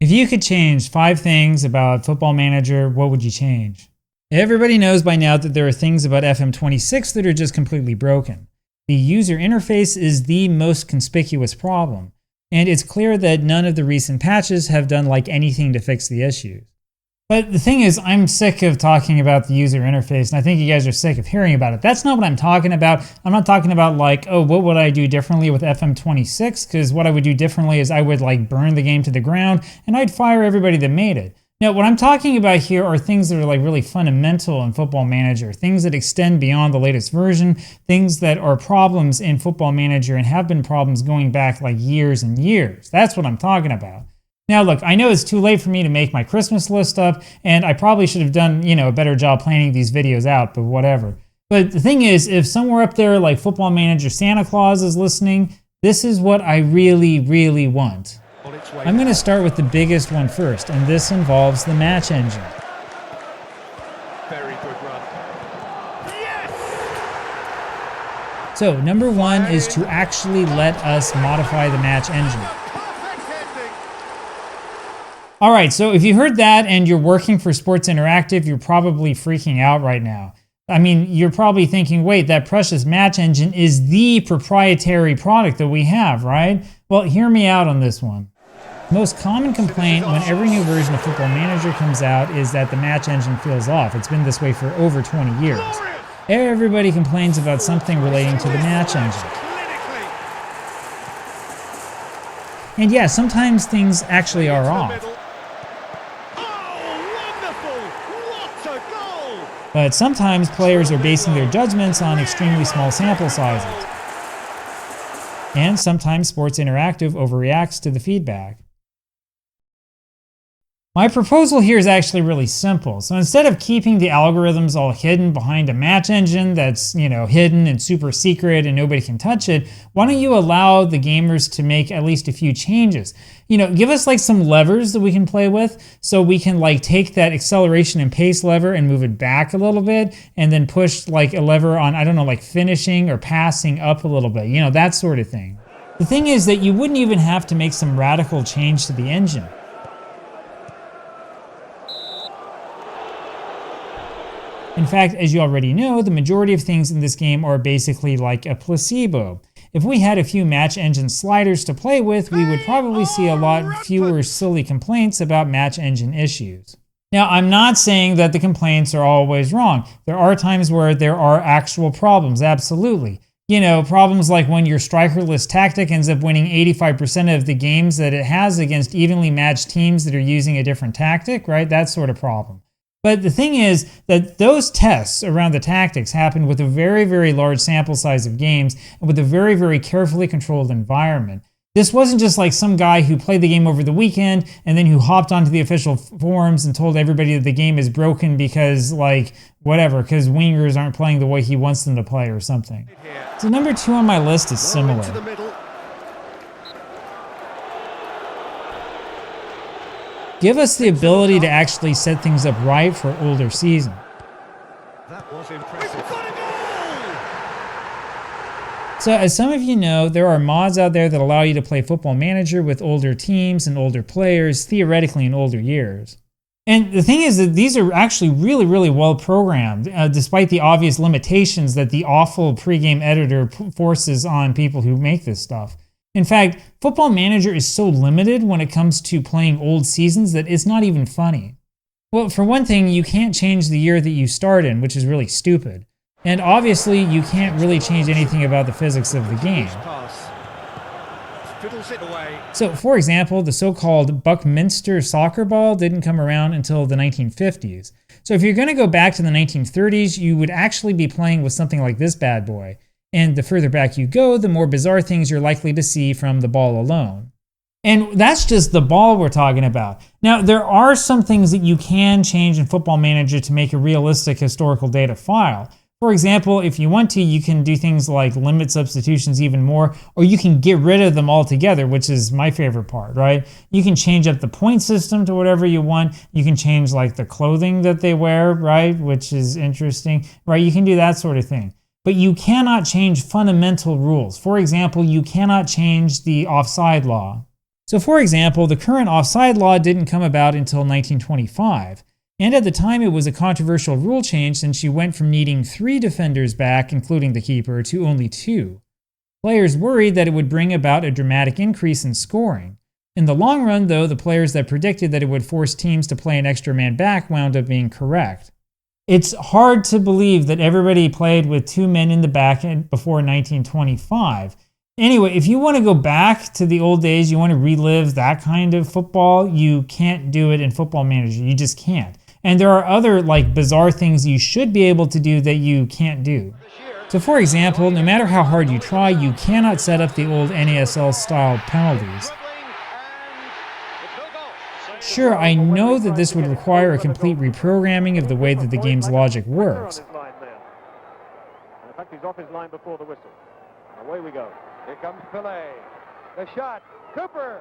If you could change 5 things about Football Manager, what would you change? Everybody knows by now that there are things about FM26 that are just completely broken. The user interface is the most conspicuous problem, and it's clear that none of the recent patches have done like anything to fix the issues. But the thing is, I'm sick of talking about the user interface, and I think you guys are sick of hearing about it. That's not what I'm talking about. I'm not talking about like, oh, what would I do differently with FM26? Because what I would do differently is I would like burn the game to the ground, and I'd fire everybody that made it. Now, what I'm talking about here are things that are like really fundamental in Football Manager, things that extend beyond the latest version, things that are problems in Football Manager and have been problems going back like years and years. That's what I'm talking about. Now, look, I know it's too late for me to make my Christmas list up, and I probably should have done, a better job planning these videos out, but whatever. But the thing is, if somewhere up there like Football Manager Santa Claus is listening, this is what I really, really want. I'm going to start with the biggest one first, and this involves the match engine. Very good run. Yes! So, number one is to actually let us modify the match engine. All right, so if you heard that and you're working for Sports Interactive, you're probably freaking out right now. I mean, you're probably thinking, wait, that precious match engine is the proprietary product that we have, right? Well, hear me out on this one. Most common complaint when every new version of Football Manager comes out is that the match engine feels off. It's been this way for over 20 years. Everybody complains about something relating to the match engine. And yeah, sometimes things actually are off. But sometimes players are basing their judgments on extremely small sample sizes. And sometimes Sports Interactive overreacts to the feedback. My proposal here is actually really simple. So instead of keeping the algorithms all hidden behind a match engine that's, hidden and super secret and nobody can touch it, why don't you allow the gamers to make at least a few changes? Give us like some levers that we can play with so we can like take that acceleration and pace lever and move it back a little bit and then push like a lever on, I don't know, like finishing or passing up a little bit, that sort of thing. The thing is that you wouldn't even have to make some radical change to the engine. In fact, as you already know, the majority of things in this game are basically like a placebo. If we had a few match engine sliders to play with, we would probably see a lot fewer silly complaints about match engine issues. Now, I'm not saying that the complaints are always wrong. There are times where there are actual problems, absolutely. Problems like when your strikerless tactic ends up winning 85% of the games that it has against evenly matched teams that are using a different tactic, right? That sort of problem. But the thing is that those tests around the tactics happened with a very, very large sample size of games and with a very, very carefully controlled environment. This wasn't just like some guy who played the game over the weekend and then who hopped onto the official forums and told everybody that the game is broken because because wingers aren't playing the way he wants them to play or something. So number 2 on my list is similar. Give us the ability to actually set things up right for older season. That was impressive. So as some of you know, there are mods out there that allow you to play Football Manager with older teams and older players, theoretically in older years. And the thing is that these are actually really, really well programmed, despite the obvious limitations that the awful pregame editor forces on people who make this stuff. In fact, Football Manager is so limited when it comes to playing old seasons that it's not even funny. Well, for one thing, you can't change the year that you start in, which is really stupid. And obviously, you can't really change anything about the physics of the game. So, for example, the so-called Buckminster soccer ball didn't come around until the 1950s. So if you're going to go back to the 1930s, you would actually be playing with something like this bad boy. And the further back you go, the more bizarre things you're likely to see from the ball alone. And that's just the ball we're talking about. Now, there are some things that you can change in Football Manager to make a realistic historical data file. For example, if you want to, you can do things like limit substitutions even more, or you can get rid of them altogether, which is my favorite part, right? You can change up the point system to whatever you want. You can change like the clothing that they wear, right? Which is interesting, right? You can do that sort of thing. But you cannot change fundamental rules. For example, you cannot change the offside law. So for example, the current offside law didn't come about until 1925, and at the time it was a controversial rule change since you went from needing 3 defenders back, including the keeper, to only 2. Players worried that it would bring about a dramatic increase in scoring. In the long run, though, the players that predicted that it would force teams to play an extra man back wound up being correct. It's hard to believe that everybody played with 2 men in the back before 1925. Anyway, if you want to go back to the old days, you want to relive that kind of football, you can't do it in Football Manager. You just can't. And there are other bizarre things you should be able to do that you can't do. So for example, no matter how hard you try, you cannot set up the old NASL style penalties. Sure, I know that this would require a complete reprogramming of the way that the game's logic works. In fact, he's off his line before the whistle. Away we go. Here comes Pele. The shot. Cooper.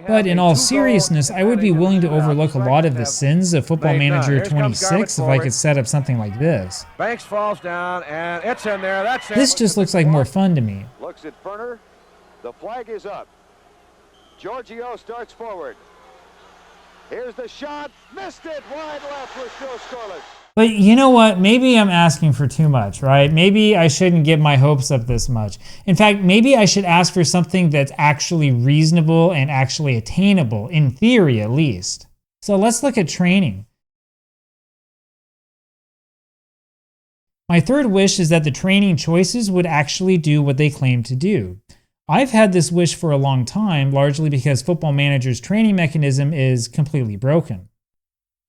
But in all seriousness, I would be willing to overlook a lot of the sins of Football Manager 26 if I could set up something like this. Banks falls down, and it's in there. That's it. This just looks like more fun to me. Looks at Ferner. The flag is up. Giorgio starts forward. Here's the shot. Missed it. Wide left. We're still scoreless. But you know what? Maybe I'm asking for too much, right? Maybe I shouldn't get my hopes up this much. In fact, maybe I should ask for something that's actually reasonable and actually attainable, in theory at least. So let's look at training. My third wish is that the training choices would actually do what they claim to do. I've had this wish for a long time, largely because Football Manager's training mechanism is completely broken.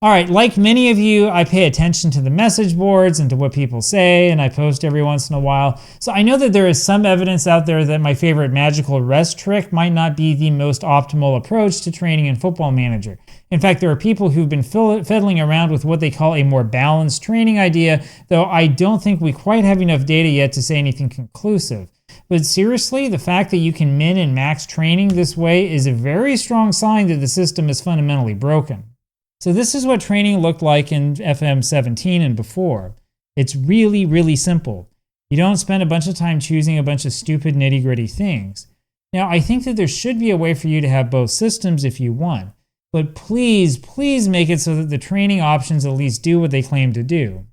Alright, like many of you, I pay attention to the message boards and to what people say, and I post every once in a while. So I know that there is some evidence out there that my favorite magical rest trick might not be the most optimal approach to training in Football Manager. In fact, there are people who've been fiddling around with what they call a more balanced training idea, though I don't think we quite have enough data yet to say anything conclusive. But seriously, the fact that you can min and max training this way is a very strong sign that the system is fundamentally broken. So this is what training looked like in FM17 and before. It's really, really simple. You don't spend a bunch of time choosing a bunch of stupid nitty-gritty things. Now, I think that there should be a way for you to have both systems if you want, but please, please make it so that the training options at least do what they claim to do.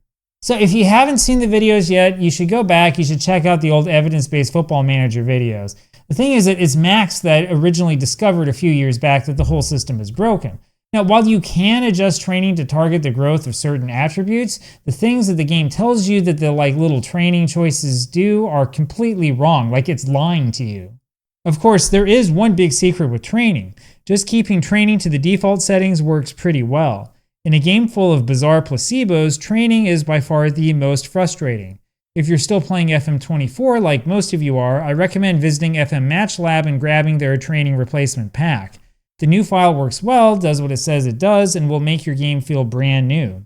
So if you haven't seen the videos yet, you should go back, you should check out the old evidence-based Football Manager videos. The thing is that it's Max that originally discovered a few years back that the whole system is broken. Now, while you can adjust training to target the growth of certain attributes, the things that the game tells you that the little training choices do are completely wrong, like it's lying to you. Of course, there is one big secret with training. Just keeping training to the default settings works pretty well. In a game full of bizarre placebos, training is by far the most frustrating. If you're still playing FM24 like most of you are, I recommend visiting FM Match Lab and grabbing their training replacement pack. The new file works well, does what it says it does, and will make your game feel brand new.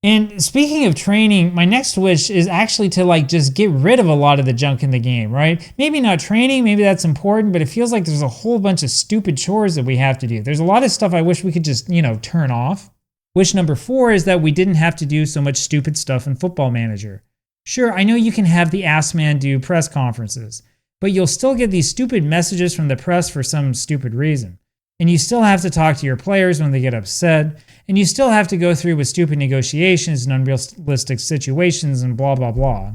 And speaking of training, my next wish is actually to just get rid of a lot of the junk in the game, right? Maybe not training, maybe that's important, but it feels like there's a whole bunch of stupid chores that we have to do. There's a lot of stuff I wish we could just, turn off. Wish number 4 is that we didn't have to do so much stupid stuff in Football Manager. Sure, I know you can have the ass man do press conferences, but you'll still get these stupid messages from the press for some stupid reason. And you still have to talk to your players when they get upset, and you still have to go through with stupid negotiations and unrealistic situations and blah blah blah.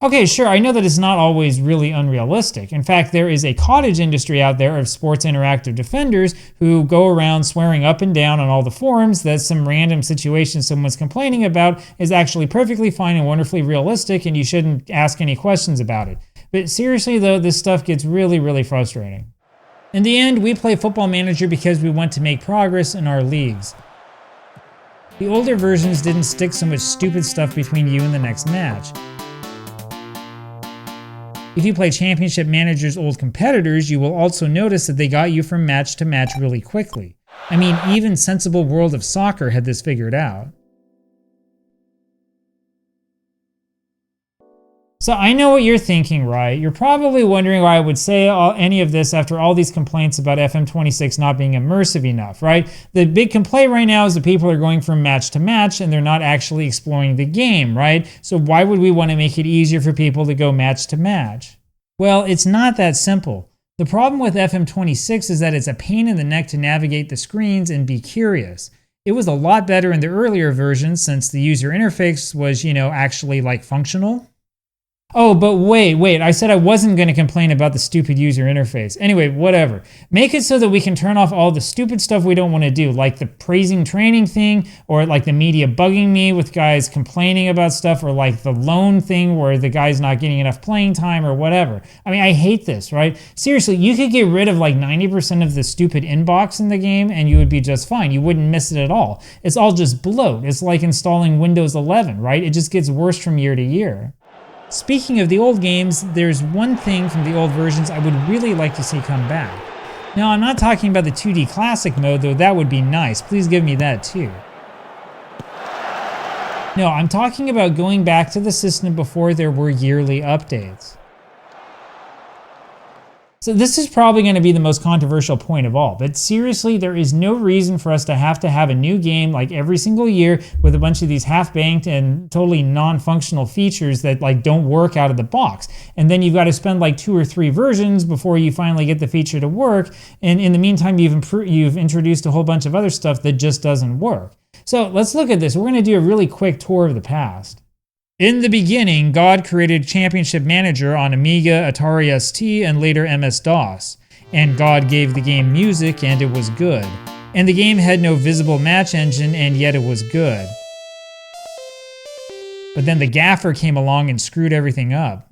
Okay, sure, I know that it's not always really unrealistic. In fact, there is a cottage industry out there of sports interactive defenders who go around swearing up and down on all the forums that some random situation someone's complaining about is actually perfectly fine and wonderfully realistic, and you shouldn't ask any questions about it. But seriously though, this stuff gets really, really frustrating. In the end, we play Football Manager because we want to make progress in our leagues. The older versions didn't stick so much stupid stuff between you and the next match. If you play Championship Manager's old competitors, you will also notice that they got you from match to match really quickly. I mean, even sensible World of Soccer had this figured out. So I know what you're thinking, right? You're probably wondering why I would say any of this after all these complaints about FM26 not being immersive enough, right? The big complaint right now is that people are going from match to match and they're not actually exploring the game, right? So why would we want to make it easier for people to go match to match? Well, it's not that simple. The problem with FM26 is that it's a pain in the neck to navigate the screens and be curious. It was a lot better in the earlier versions since the user interface was, actually like functional. Oh, but wait, I said I wasn't going to complain about the stupid user interface. Anyway, whatever. Make it so that we can turn off all the stupid stuff we don't want to do, like the praising training thing, or like the media bugging me with guys complaining about stuff, or like the loan thing where the guy's not getting enough playing time or whatever. I mean, I hate this, right? Seriously, you could get rid of like 90% of the stupid inbox in the game and you would be just fine. You wouldn't miss it at all. It's all just bloat. It's like installing Windows 11, right? It just gets worse from year to year. Speaking of the old games, there's one thing from the old versions I would really like to see come back. Now, I'm not talking about the 2D classic mode, though that would be nice. Please give me that too. No, I'm talking about going back to the system before there were yearly updates. So this is probably going to be the most controversial point of all, but seriously, there is no reason for us to have a new game like every single year with a bunch of these half-banked and totally non-functional features that like don't work out of the box. And then you've got to spend like 2 or 3 versions before you finally get the feature to work. And in the meantime, you've introduced a whole bunch of other stuff that just doesn't work. So let's look at this. We're going to do a really quick tour of the past. In the beginning, God created Championship Manager on Amiga, Atari ST, and later MS-DOS. And God gave the game music, and it was good. And the game had no visible match engine, and yet it was good. But then the gaffer came along and screwed everything up.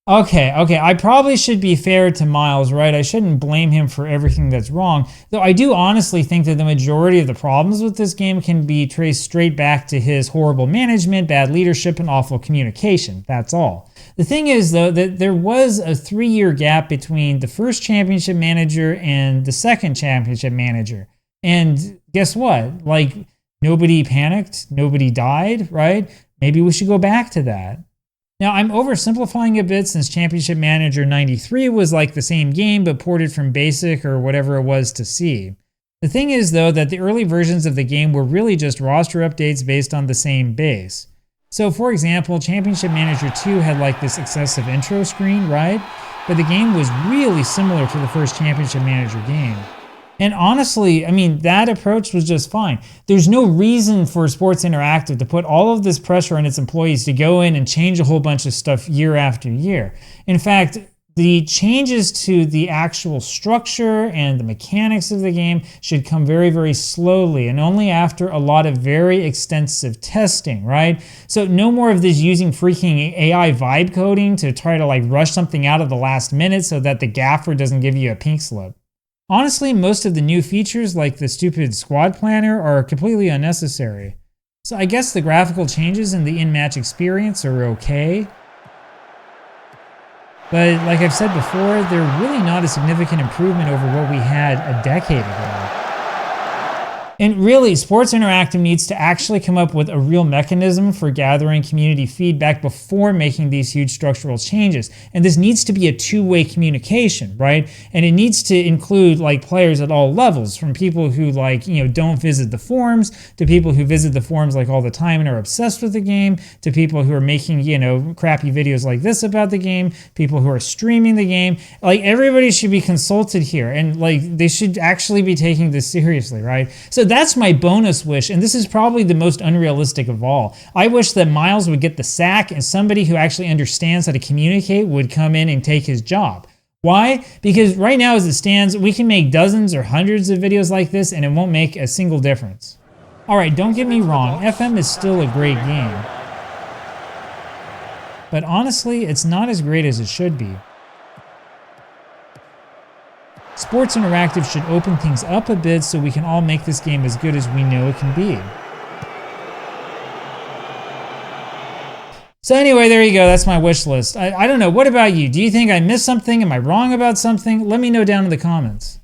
Okay, I probably should be fair to Miles, right? I shouldn't blame him for everything that's wrong, though I do honestly think that the majority of the problems with this game can be traced straight back to his horrible management, bad leadership, and awful communication. That's all. The thing is, though, that there was a 3-year gap between the first Championship Manager and the second Championship Manager. And guess what? Like, nobody panicked, nobody died, right? Maybe we should go back to that. Now, I'm oversimplifying a bit since Championship Manager 93 was like the same game but ported from BASIC or whatever it was to C. The thing is, though, that the early versions of the game were really just roster updates based on the same base. So, for example, Championship Manager 2 had like this excessive intro screen, right? But the game was really similar to the first Championship Manager game. And honestly, I mean, that approach was just fine. There's no reason for Sports Interactive to put all of this pressure on its employees to go in and change a whole bunch of stuff year after year. In fact, the changes to the actual structure and the mechanics of the game should come very, very slowly and only after a lot of very extensive testing, right? So no more of this using freaking AI vibe coding to try to like rush something out at the last minute so that the gaffer doesn't give you a pink slip. Honestly, most of the new features like the stupid squad planner are completely unnecessary. So I guess the graphical changes in the in-match experience are okay. But like I've said before, they're really not a significant improvement over what we had a decade ago. And really, Sports Interactive needs to actually come up with a real mechanism for gathering community feedback before making these huge structural changes. And this needs to be a two-way communication, right? And it needs to include like players at all levels, from people who like, don't visit the forums, to people who visit the forums like all the time and are obsessed with the game, to people who are making, crappy videos like this about the game, people who are streaming the game. Like, everybody should be consulted here, and like they should actually be taking this seriously, right? So that's my bonus wish, and this is probably the most unrealistic of all. I wish that Miles would get the sack and somebody who actually understands how to communicate would come in and take his job. Why? Because right now as it stands, we can make dozens or hundreds of videos like this and it won't make a single difference. Alright, don't get me wrong, FM is still a great game. But honestly, it's not as great as it should be. Sports Interactive should open things up a bit so we can all make this game as good as we know it can be. So anyway, there you go. That's my wish list. I don't know. What about you? Do you think I missed something? Am I wrong about something? Let me know down in the comments.